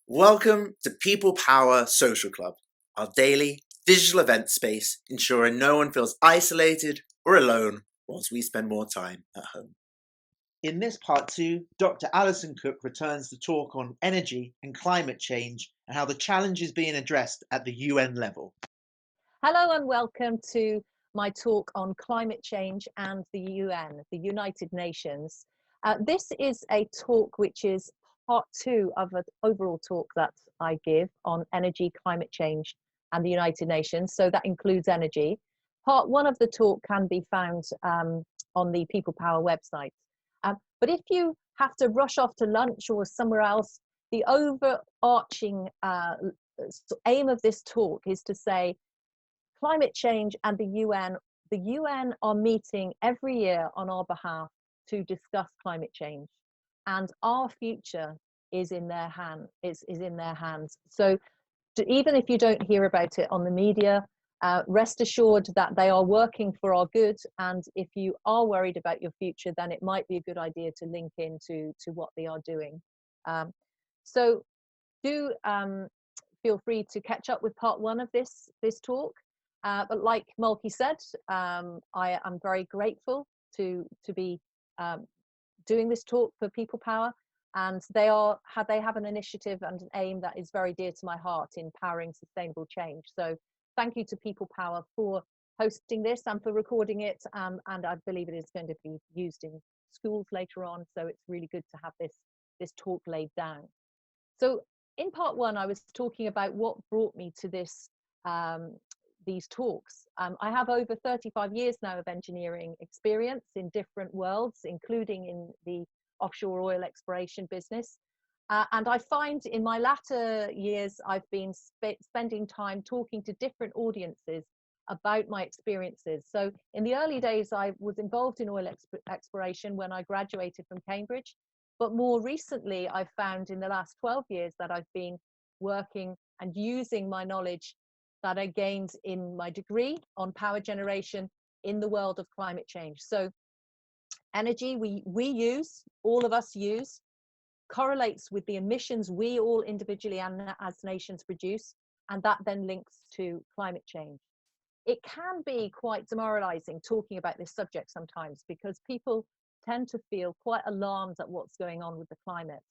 Welcome to People Power Social Club, our daily digital event space ensuring no one feels isolated or alone whilst we spend more time at home. In this part 2, Dr. Alison Cooke returns to talk on energy and climate change and how the challenge is being addressed at the UN level. Hello and welcome to my talk on climate change and the UN, the United Nations. This is a talk which is part 2 of an overall talk that I give on energy, climate change and the United Nations. So that includes energy. Part 1 of the talk can be found on the People Power website. But if you have to rush off to lunch or somewhere else, the overarching aim of this talk is to say climate change and the UN are meeting every year on our behalf to discuss climate change, and our future is in their hands. So even if you don't hear about it on the media, rest assured that they are working for our good, and if you are worried about your future, then it might be a good idea to link into what they are doing. So do feel free to catch up with part 1 of this talk. But like Mulkey said, I am very grateful to be doing this talk for People Power, and they have an initiative and an aim that is very dear to my heart in powering sustainable change. So thank you to People Power for hosting this and for recording it, and I believe it is going to be used in schools later on, so it's really good to have this talk laid down. So in part 1, I was talking about what brought me to these talks. I have over 35 years now of engineering experience in different worlds, including in the offshore oil exploration business. And I find in my latter years, I've been spending time talking to different audiences about my experiences. So in the early days, I was involved in oil exploration when I graduated from Cambridge. But more recently, I've found in the last 12 years that I've been working and using my knowledge that I gained in my degree on power generation in the world of climate change. So energy we use, all of us use, correlates with the emissions we all individually and as nations produce, and that then links to climate change. It can be quite demoralizing talking about this subject sometimes because people tend to feel quite alarmed at what's going on with the climate.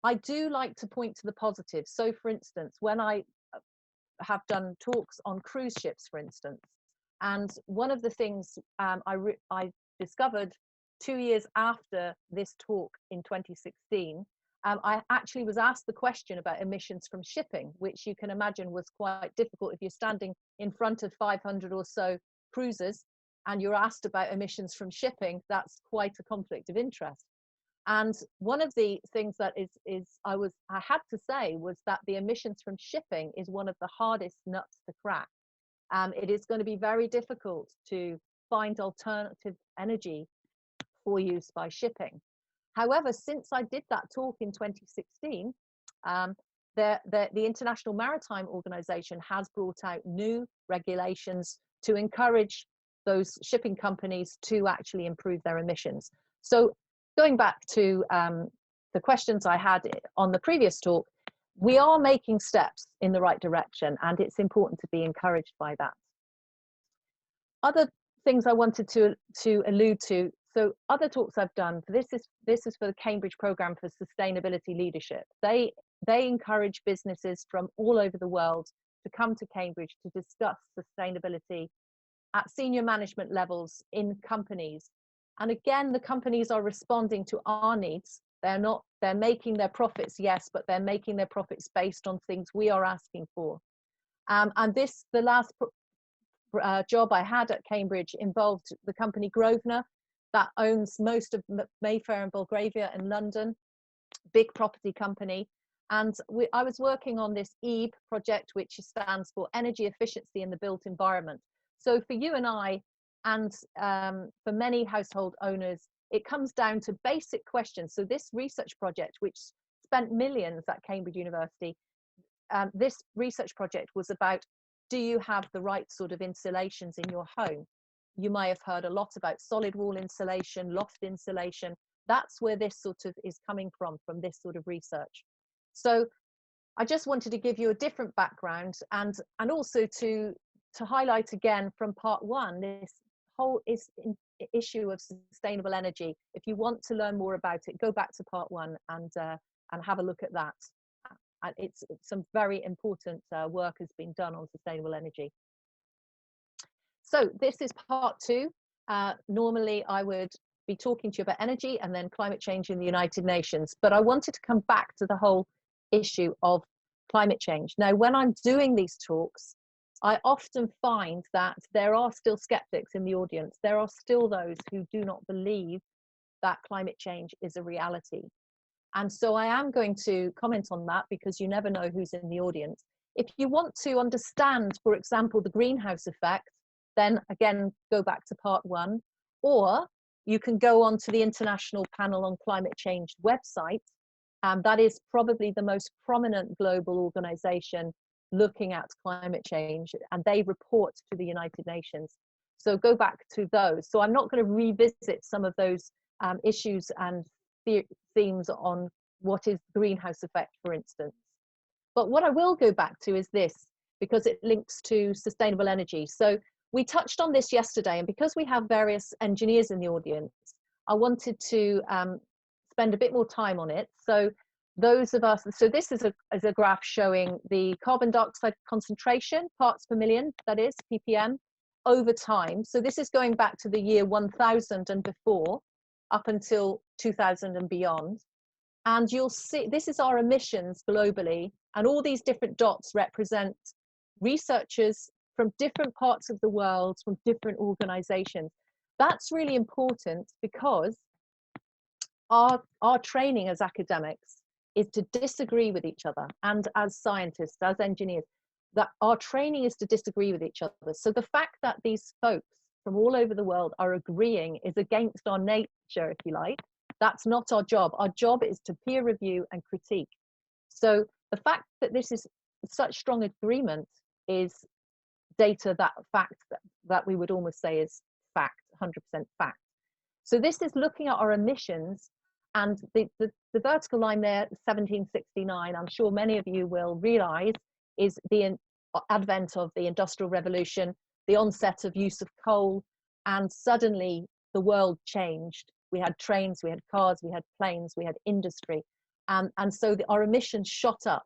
I do like to point to the positives. So for instance, when I have done talks on cruise ships, for instance, and one of the things I discovered 2 years after this talk in 2016, I actually was asked the question about emissions from shipping, which you can imagine was quite difficult if you're standing in front of 500 or so cruisers and you're asked about emissions from shipping. That's quite a conflict of interest. And one of the things that I had to say was that the emissions from shipping is one of the hardest nuts to crack. It is going to be very difficult to find alternative energy for use by shipping. However, since I did that talk in 2016, the International Maritime Organization has brought out new regulations to encourage those shipping companies to actually improve their emissions. So going back to the questions I had on the previous talk, we are making steps in the right direction, and it's important to be encouraged by that. Other things I wanted to allude to. So other talks I've done, this is for the Cambridge Programme for Sustainability Leadership. They encourage businesses from all over the world to come to Cambridge to discuss sustainability at senior management levels in companies. And again, the companies are responding to our needs. They're making their profits, yes, but they're making their profits based on things we are asking for. And the last job I had at Cambridge involved the company Grosvenor that owns most of Mayfair and Belgravia in London, big property company. And I was working on this EEB project, which stands for Energy Efficiency in the Built Environment. So for you and I, and for many household owners, it comes down to basic questions. So this research project, which spent millions at Cambridge University, this research project was about, do you have the right sort of insulations in your home? You may have heard a lot about solid wall insulation, loft insulation. That's where this sort of is coming from this sort of research. So I just wanted to give you a different background and also to highlight again from part one this whole issue of sustainable energy. If you want to learn more about it, go back to part one and have a look at that. And it's some very important work has been done on sustainable energy. So this is part two. Normally I would be talking to you about energy and then climate change in the United Nations, but I wanted to come back to the whole issue of climate change. Now, when I'm doing these talks, I often find that there are still skeptics in the audience. There are still those who do not believe that climate change is a reality. And so I am going to comment on that because you never know who's in the audience. If you want to understand, for example, the greenhouse effect, then again, go back to part one, or you can go on to the International Panel on Climate Change website. That is probably the most prominent global organization looking at climate change, and they report to the United Nations. So go back to those. So I'm not going to revisit some of those issues and themes on what is greenhouse effect, for instance. But what I will go back to is this, because it links to sustainable energy. So we touched on this yesterday, and because we have various engineers in the audience, I wanted to spend a bit more time on it. So those of us, so this is a graph showing the carbon dioxide concentration, parts per million, that is ppm, over time. So this is going back to the year 1000 and before, up until 2000 and beyond. And you'll see, this is our emissions globally, and all these different dots represent researchers from different parts of the world, from different organizations. That's really important because our training as academics is to disagree with each other, and as scientists, as engineers, that our training is to disagree with each other. So the fact that these folks from all over the world are agreeing is against our nature, if you like. That's not our job. Our job is to peer review and critique. So the fact that this is such strong agreement is data, that fact that we would almost say is fact, 100% fact. So this is looking at our emissions, and the vertical line there, 1769, I'm sure many of you will realize, is the advent of the Industrial Revolution, the onset of use of coal, and suddenly the world changed. We had trains, we had cars, we had planes, we had industry, and so our emissions shot up.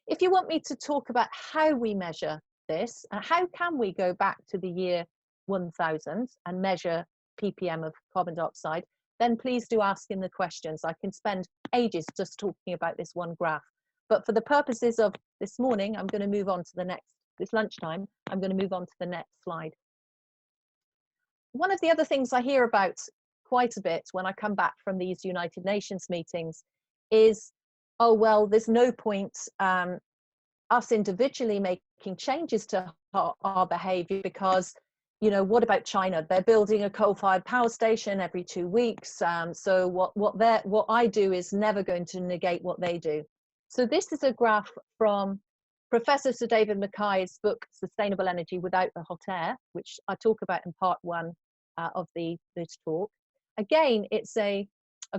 If you want me to talk about how we measure this, how can we go back to the year 1000 and measure ppm of carbon dioxide, then please do ask in the questions. I can spend ages just talking about this one graph, but for the purposes of this morning, I'm going to move on to the next, this lunchtime, I'm going to move on to the next slide. One of the other things I hear about quite a bit when I come back from these United Nations meetings is, oh, well, there's no point us individually making changes to our behavior because, you know, what about China? They're building a coal-fired power station every 2 weeks. So what I do is never going to negate what they do. So this is a graph from Professor Sir David Mackay's book, Sustainable Energy Without the Hot Air, which I talk about in part one of this talk. Again, it's a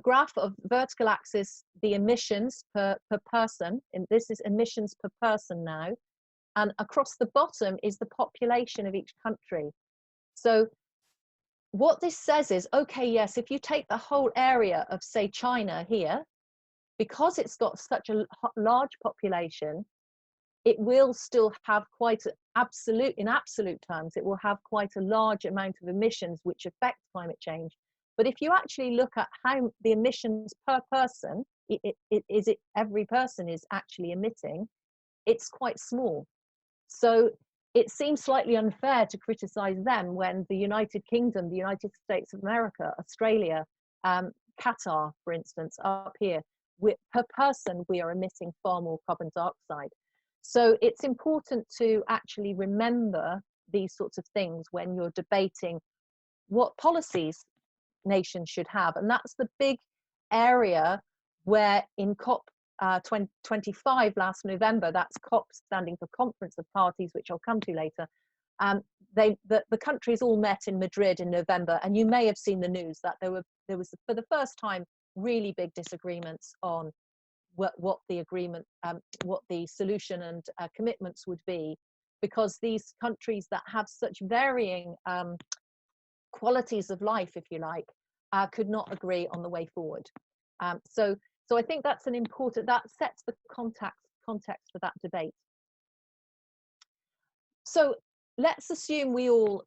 graph of vertical axis, the emissions per person, and this is emissions per person now, and across the bottom is the population of each country. So what this says is, okay, yes, if you take the whole area of, say, China here, because it's got such a large population, it will still have quite in absolute terms, it will have quite a large amount of emissions which affect climate change. But if you actually look at how the emissions per person, every person is actually emitting, it's quite small. So it seems slightly unfair to criticize them when the United Kingdom, the United States of America, Australia, Qatar, for instance, up here, per person, we are emitting far more carbon dioxide. So it's important to actually remember these sorts of things when you're debating what policies nations should have. And that's the big area where in COP25 last November, that's COP standing for Conference of Parties, which I'll come to later, the countries all met in Madrid in November, and you may have seen the news that there was for the first time really big disagreements on what the agreement, what the solution and commitments would be, because these countries that have such varying qualities of life, if you like, could not agree on the way forward. So I think that's an important, that sets the context for that debate. So let's assume we all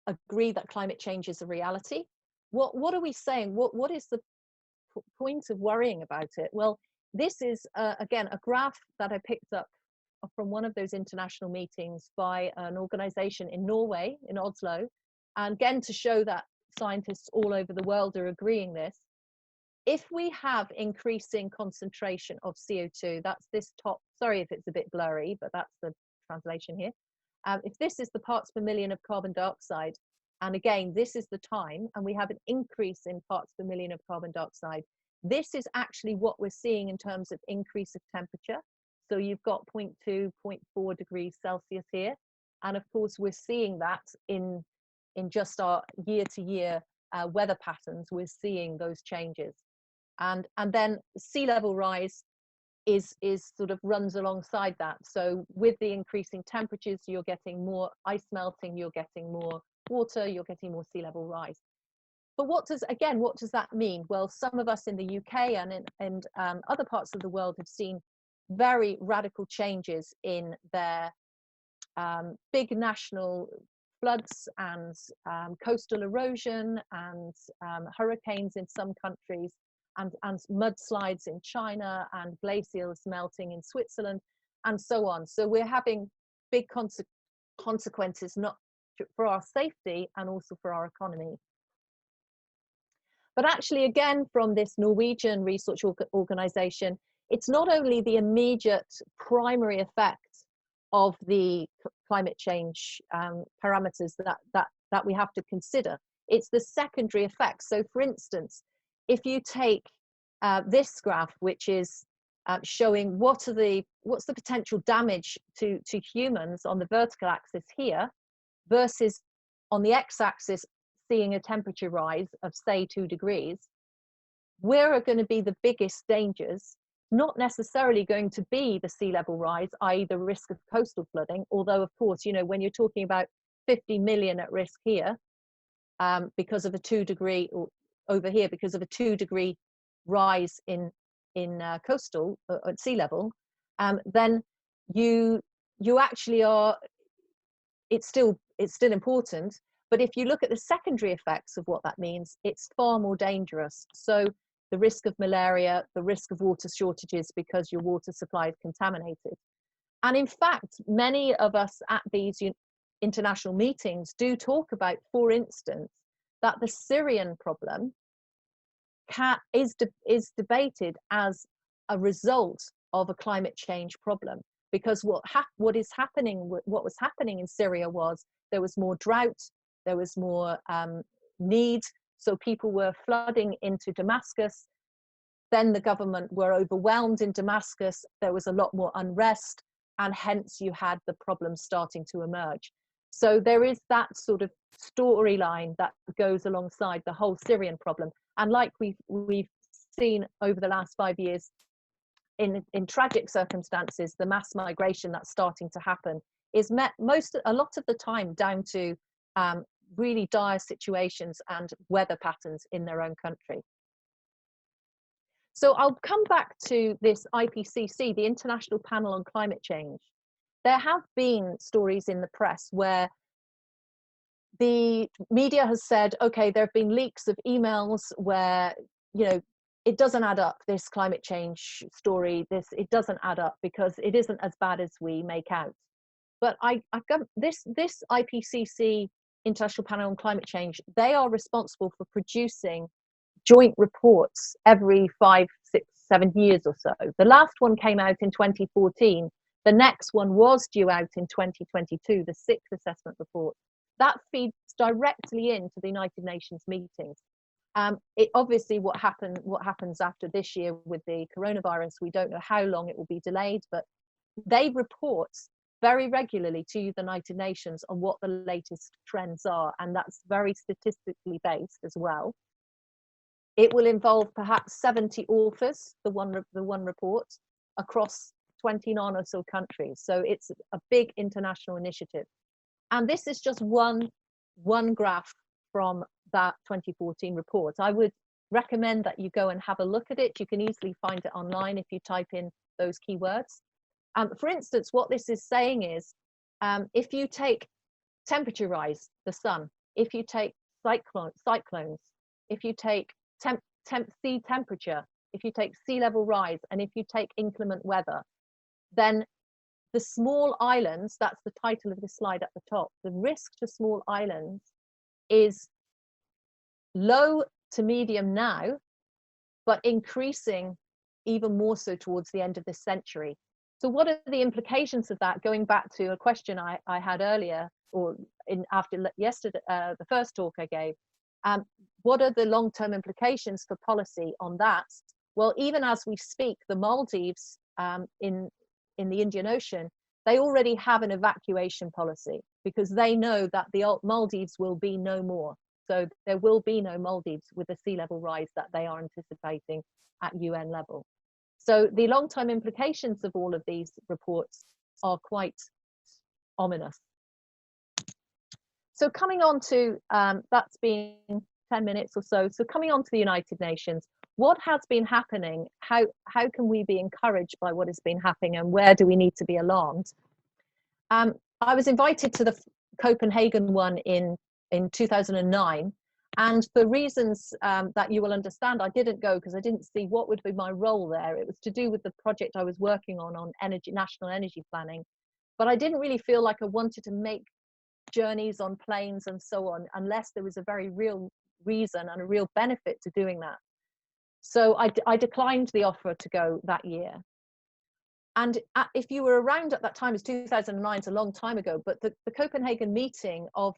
agree that climate change is a reality. What are we saying? What is the point of worrying about it? Well, this is again a graph that I picked up from one of those international meetings by an organization in Norway, in Oslo, and again to show that scientists all over the world are agreeing this. If we have increasing concentration of CO2, that's this top, sorry if it's a bit blurry, but that's the translation here. If this is the parts per million of carbon dioxide, and again, this is the time, and we have an increase in parts per million of carbon dioxide, this is actually what we're seeing in terms of increase of temperature. So you've got 0.2, 0.4 degrees Celsius here. And of course, we're seeing that in just our year-to-year weather patterns, we're seeing those changes. And then sea level rise is sort of runs alongside that. So with the increasing temperatures, you're getting more ice melting, you're getting more water, you're getting more sea level rise. But what does that mean? Well, some of us in the UK and other parts of the world have seen very radical changes in their big national floods and coastal erosion and hurricanes in some countries, and mudslides in China and glaciers melting in Switzerland and so on. So we're having big consequences, not for our safety and also for our economy. But actually, again, from this Norwegian research organization, it's not only the immediate primary effects of the climate change parameters that we have to consider. It's the secondary effects. So for instance, if you take this graph, which is showing what's the potential damage to humans on the vertical axis here, versus on the x-axis seeing a temperature rise of say 2 degrees, where are going to be the biggest dangers? Not necessarily going to be the sea level rise, i.e. the risk of coastal flooding, although of course, you know, when you're talking about 50 million at risk here, because of a 2 degree, or over here, because of a 2 degree rise in coastal at sea level, then you actually are, it's still important. But if you look at the secondary effects of what that means, it's far more dangerous. So the risk of malaria, the risk of water shortages because your water supply is contaminated. And in fact, many of us at these international meetings do talk about, for instance, that the Syrian problem is debated as a result of a climate change problem. Because what was happening in Syria was there was more drought, there was more need, so people were flooding into Damascus. Then the government were overwhelmed in Damascus, there was a lot more unrest, and hence you had the problem starting to emerge. So there is that sort of storyline that goes alongside the whole Syrian problem. And like we've seen over the last 5 years, in tragic circumstances, the mass migration that's starting to happen is a lot of the time down to really dire situations and weather patterns in their own country. So I'll come back to this IPCC, the International Panel on Climate Change. There have been stories in the press where the media has said, okay, there have been leaks of emails where, you know, it doesn't add up, this climate change story, it doesn't add up because it isn't as bad as we make out. But I've got this IPCC, International Panel on Climate Change, they are responsible for producing joint reports every 5, 6, 7 years or so. The last one came out in 2014. The next one was due out in 2022, the 6th assessment report. That feeds directly into the United Nations meetings. It obviously what happens after this year with the coronavirus, we don't know how long it will be delayed, but they report very regularly to the United Nations on what the latest trends are, and that's very statistically based as well. It will involve perhaps 70 authors, the one report, across 29 or so countries. So it's a big international initiative. And this is just one graph from that 2014 report. I would recommend that you go and have a look at it. You can easily find it online if you type in those keywords. For instance, what this is saying is, if you take temperature rise, the sun, if you take cyclones, if you take sea temperature, if you take sea level rise, and if you take inclement weather, then the small islands, that's the title of the slide at the top, the risk to small islands is low to medium now, but increasing even more so towards the end of this century. So what are the implications of that? Going back to a question I had earlier, or after yesterday, the first talk I gave, what are the long-term implications for policy on that? Well, even as we speak, the Maldives in the Indian Ocean, they already have an evacuation policy because they know that the Maldives will be no more. So there will be no Maldives with the sea level rise that they are anticipating at UN level. So the long-term implications of all of these reports are quite ominous. So coming on to, that's been 10 minutes or so. So coming on to the United Nations, what has been happening? How can we be encouraged by what has been happening, and where do we need to be alarmed? I was invited to the Copenhagen one in 2009. And for reasons that you will understand, I didn't go because I didn't see what would be my role there. It was to do with the project I was working on energy, national energy planning. But I didn't really feel like I wanted to make journeys on planes and so on, unless there was a very real reason and a real benefit to doing that. So I declined the offer to go that year. And if you were around at that time, it's 2009, it's a long time ago, but the Copenhagen meeting of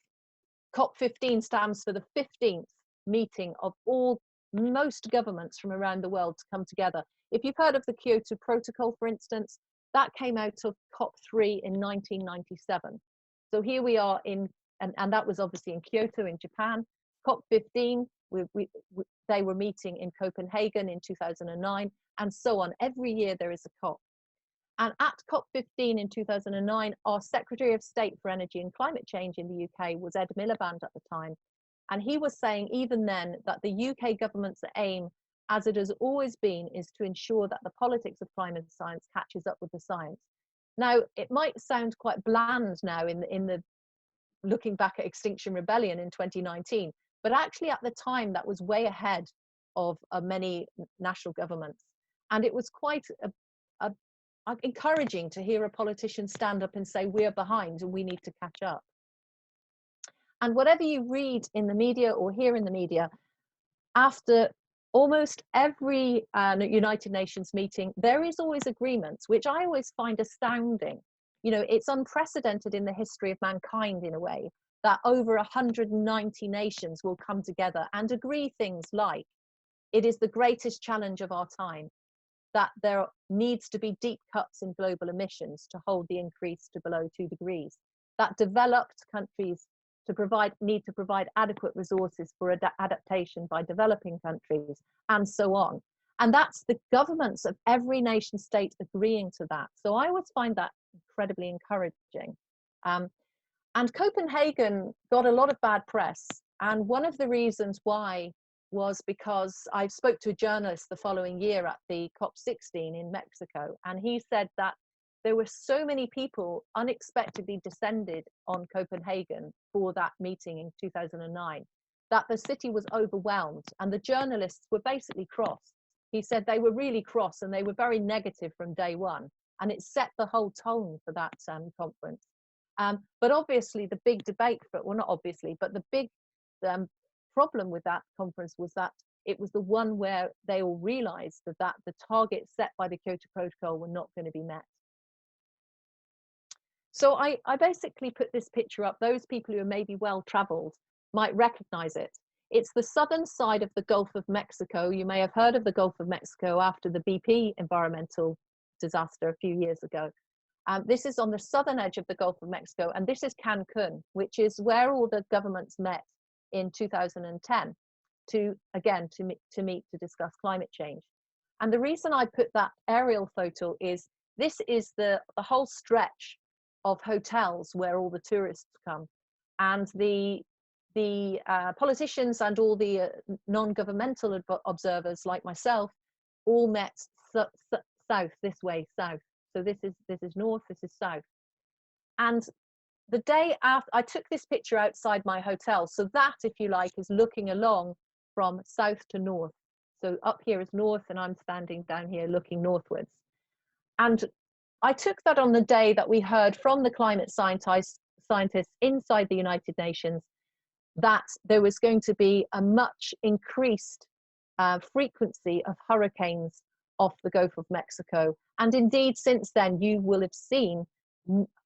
COP15 stands for the 15th meeting of most governments from around the world to come together. If you've heard of the Kyoto Protocol, for instance, that came out of COP3 in 1997. So here we are and that was obviously in Kyoto in Japan. COP15, they were meeting in Copenhagen in 2009, and so on. Every year there is a COP. And at COP15 in 2009, our Secretary of State for Energy and Climate Change in the UK was Ed Miliband at the time. And he was saying even then that the UK government's aim, as it has always been, is to ensure that the politics of climate science catches up with the science. Now, it might sound quite bland now in the looking back at Extinction Rebellion in 2019, but actually at the time that was way ahead of many national governments. And it was quite encouraging to hear a politician stand up and say, we're behind and we need to catch up. And whatever you read in the media or hear in the media, after almost every United Nations meeting, there is always agreement, which I always find astounding. You know, it's unprecedented in the history of mankind in a way, that over 190 nations will come together and agree things like, it is the greatest challenge of our time, that there needs to be deep cuts in global emissions to hold the increase to below 2 degrees, that developed countries need to provide adequate resources for adaptation by developing countries, and so on. And that's the governments of every nation state agreeing to that. So I always find that incredibly encouraging. And Copenhagen got a lot of bad press. And one of the reasons why was because I spoke to a journalist the following year at the COP16 in Mexico, and he said that there were so many people unexpectedly descended on Copenhagen for that meeting in 2009 that the city was overwhelmed, and the journalists were basically cross. He said they were really cross and they were very negative from day one, and it set the whole tone for that conference. But obviously the big debate well, not obviously, but the big problem with that conference was that it was the one where they all realized that the targets set by the Kyoto Protocol were not going to be met. So I basically put this picture up. Those people who are maybe well traveled might recognize it. It's the southern side of the Gulf of Mexico. You may have heard of the Gulf of Mexico after the BP environmental disaster a few years ago. This is on the southern edge of the Gulf of Mexico, and this is Cancun, which is where all the governments met in 2010. to meet to discuss climate change. And the reason I put that aerial photo is this is the whole stretch of hotels where all the tourists come, and the politicians and all the non-governmental observers like myself all met south, this way, south. So this is north, this is south. And the day after, I took this picture outside my hotel. So that, if you like, is looking along from south to north. So up here is north, and I'm standing down here looking northwards. And I took that on the day that we heard from the climate scientists inside the United Nations that there was going to be a much increased frequency of hurricanes off the Gulf of Mexico. And indeed, since then, you will have seen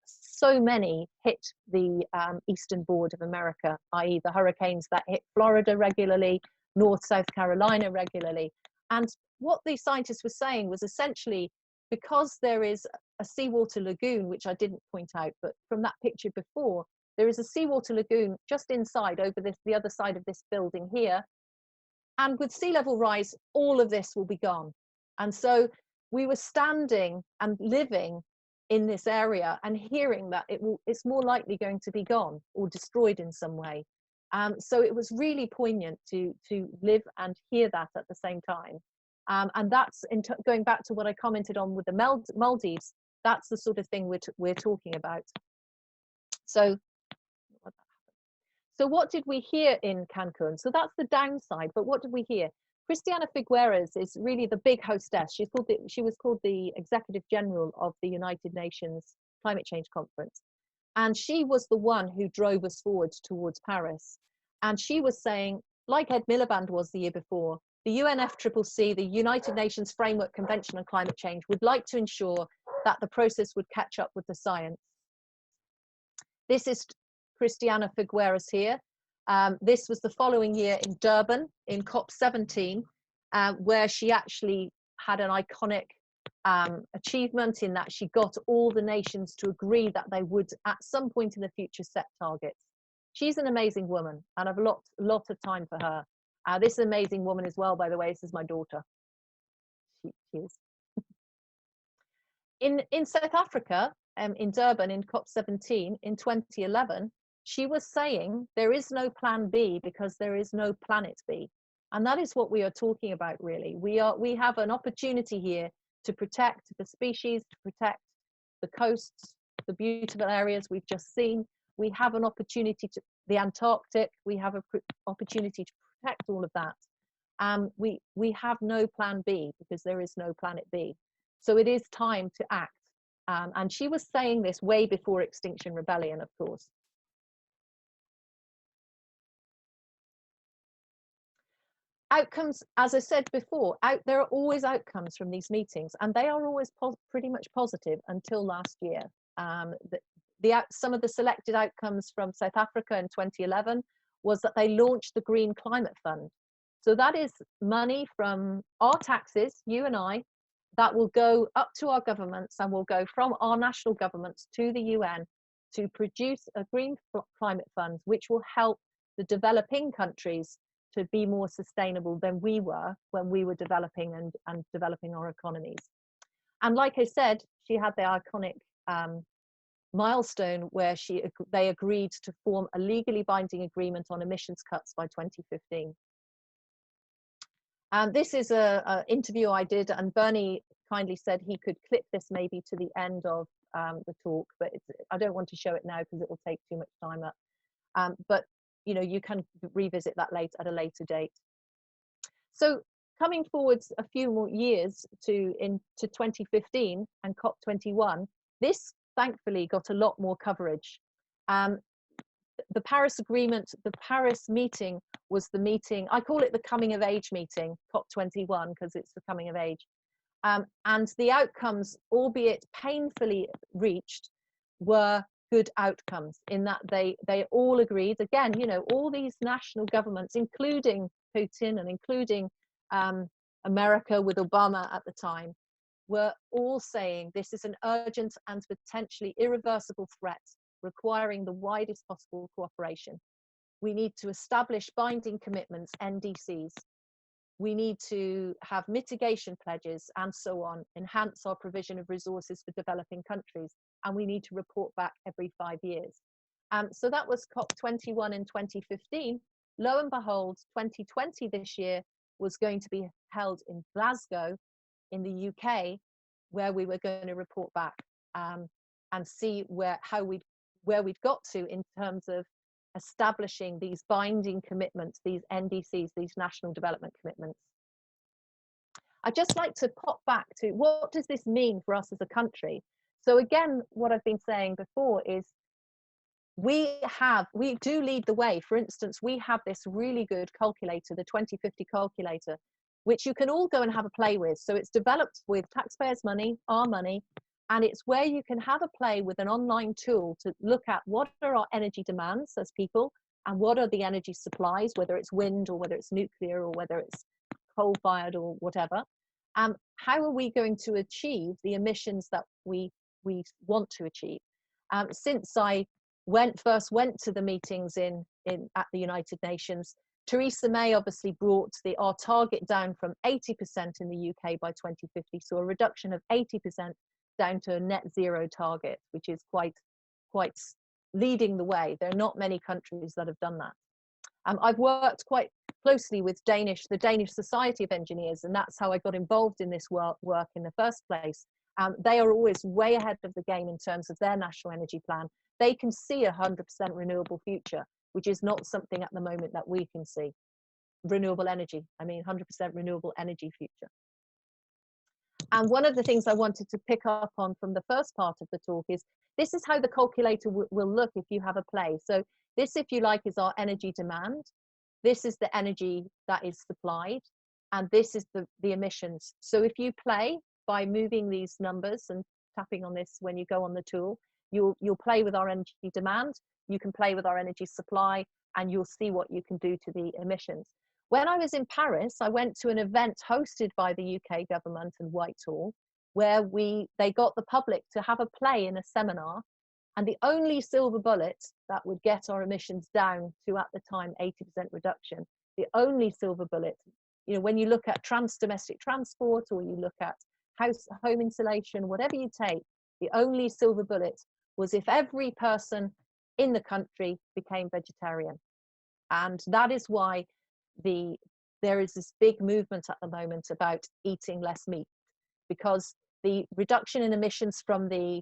so many hit the eastern board of America, i.e. the hurricanes that hit Florida regularly, North South Carolina regularly. And what the scientists were saying was essentially, because there is a seawater lagoon, which I didn't point out, but from that picture before, there is a seawater lagoon just inside over the other side of this building here. And with sea level rise, all of this will be gone. And so we were standing and living in this area and hearing that it's more likely going to be gone or destroyed in some way. So it was really poignant to live and hear that at the same time. And that's going back to what I commented on with the Maldives. That's the sort of thing we're talking about. So what did we hear in Cancun? So that's the downside, but what did we hear? Christiana Figueres is really the big hostess. She was called the Executive General of the United Nations Climate Change Conference. And she was the one who drove us forward towards Paris. And she was saying, like Ed Miliband was the year before, the UNFCCC, the United Nations Framework Convention on Climate Change, would like to ensure that the process would catch up with the science. This is Christiana Figueres here. This was the following year in Durban in COP17, where she actually had an iconic achievement in that she got all the nations to agree that they would at some point in the future set targets. She's an amazing woman, and I've a lot of time for her. This amazing woman as well, by the way, this is my daughter. She is. In South Africa, in Durban in COP17 in 2011, she was saying there is no plan B because there is no planet B. And that is what we are talking about, really. We have an opportunity here to protect the species, to protect the coasts, the beautiful areas we've just seen. We have an opportunity to the Antarctic. We have an opportunity to protect all of that. We have no plan B because there is no planet B. So it is time to act. And she was saying this way before Extinction Rebellion, of course. Outcomes, as I said before, there are always outcomes from these meetings, and they are always pretty much positive until last year. Some of the selected outcomes from South Africa in 2011 was that they launched the Green Climate Fund. So that is money from our taxes, you and I, that will go up to our governments and will go from our national governments to the UN to produce a green climate fund, which will help the developing countries to be more sustainable than we were when we were developing and developing our economies. And like I said, she had the iconic milestone where they agreed to form a legally binding agreement on emissions cuts by 2015. This is an interview I did, and Bernie kindly said he could clip this maybe to the end of the talk, but I don't want to show it now because it will take too much time up. But you know, you can revisit that at a later date. So coming forwards a few more years to 2015 and COP21, this thankfully got a lot more coverage. The Paris Agreement, the Paris meeting was the meeting, I call it the coming of age meeting, COP21, because it's the coming of age. And the outcomes, albeit painfully reached, were good outcomes in that they all agreed. Again, you know, all these national governments, including Putin and including America with Obama at the time, were all saying this is an urgent and potentially irreversible threat requiring the widest possible cooperation. We need to establish binding commitments, NDCs. We need to have mitigation pledges and so on, enhance our provision of resources for developing countries, and we need to report back every 5 years. So that was COP21 in 2015. Lo and behold, 2020 this year was going to be held in Glasgow in the UK, where we were going to report back and see where we'd got to in terms of establishing these binding commitments, these NDCs, these national development commitments. I'd just like to pop back to what does this mean for us as a country? So again, what I've been saying before is we do lead the way. For instance, we have this really good calculator, the 2050 calculator, which you can all go and have a play with. So it's developed with taxpayers' money, our money, and it's where you can have a play with an online tool to look at what are our energy demands as people and what are the energy supplies, whether it's wind or whether it's nuclear or whether it's coal-fired or whatever. How are we going to achieve the emissions that we want to achieve? Since I first went to the meetings at the United Nations, Theresa May obviously brought our target down from 80% in the UK by 2050, so a reduction of 80% down to a net zero target, which is quite leading the way. There are not many countries that have done that. I've worked quite closely with the Danish Society of Engineers, and that's how I got involved in this work in the first place. They are always way ahead of the game in terms of their national energy plan. They can see 100% renewable future, which is not something at the moment that we can see. Renewable energy, 100% renewable energy future. And one of the things I wanted to pick up on from the first part of the talk is, this is how the calculator will look if you have a play. So this, if you like, is our energy demand. This is the energy that is supplied. And this is the emissions. So if you play by moving these numbers and tapping on this when you go on the tool, you'll play with our energy demand, you can play with our energy supply, and you'll see what you can do to the emissions. When I was in Paris, I went to an event hosted by the UK government and Whitehall, where they got the public to have a play in a seminar, and the only silver bullet that would get our emissions down to, at the time, 80% reduction, the only silver bullet, when you look at domestic transport or you look at home insulation, whatever you take, the only silver bullet was if every person in the country became vegetarian. And that is why there is this big movement at the moment about eating less meat, because the reduction in emissions from the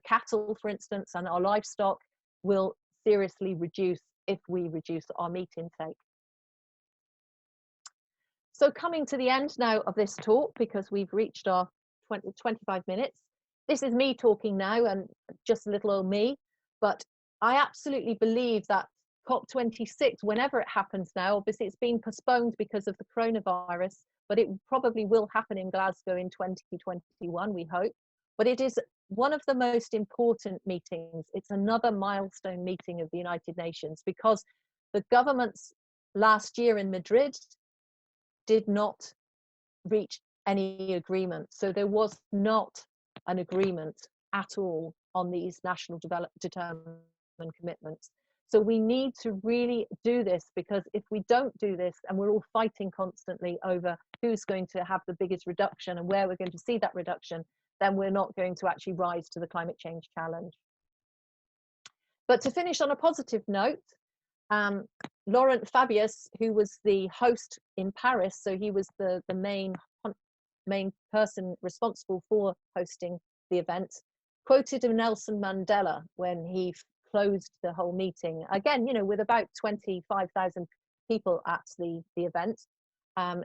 cattle, for instance, and our livestock will seriously reduce if we reduce our meat intake. So coming to the end now of this talk, because we've reached our 25 minutes, this is me talking now and just a little old me, but I absolutely believe that COP26, whenever it happens now, obviously it's been postponed because of the coronavirus, but it probably will happen in Glasgow in 2021, we hope. But it is one of the most important meetings. It's another milestone meeting of the United Nations, because the governments last year in Madrid did not reach any agreement. So there was not an agreement at all on these national determined commitments. So we need to really do this, because if we don't do this, and we're all fighting constantly over who's going to have the biggest reduction and where we're going to see that reduction, then we're not going to actually rise to the climate change challenge. But to finish on a positive note, Laurent Fabius, who was the host in Paris, so he was the main person responsible for hosting the event, quoted Nelson Mandela when he closed the whole meeting, again, with about 25,000 people at the event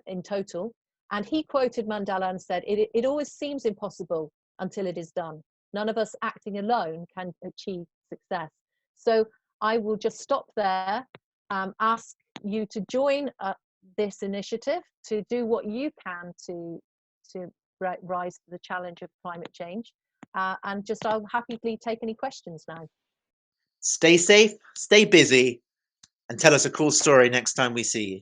in total. And he quoted Mandela and said, it always seems impossible until it is done. None of us acting alone can achieve success. So I will just stop there, ask you to join this initiative, to do what you can to rise to the challenge of climate change. And just I'll happily take any questions now. Stay safe, stay busy, and tell us a cool story next time we see you.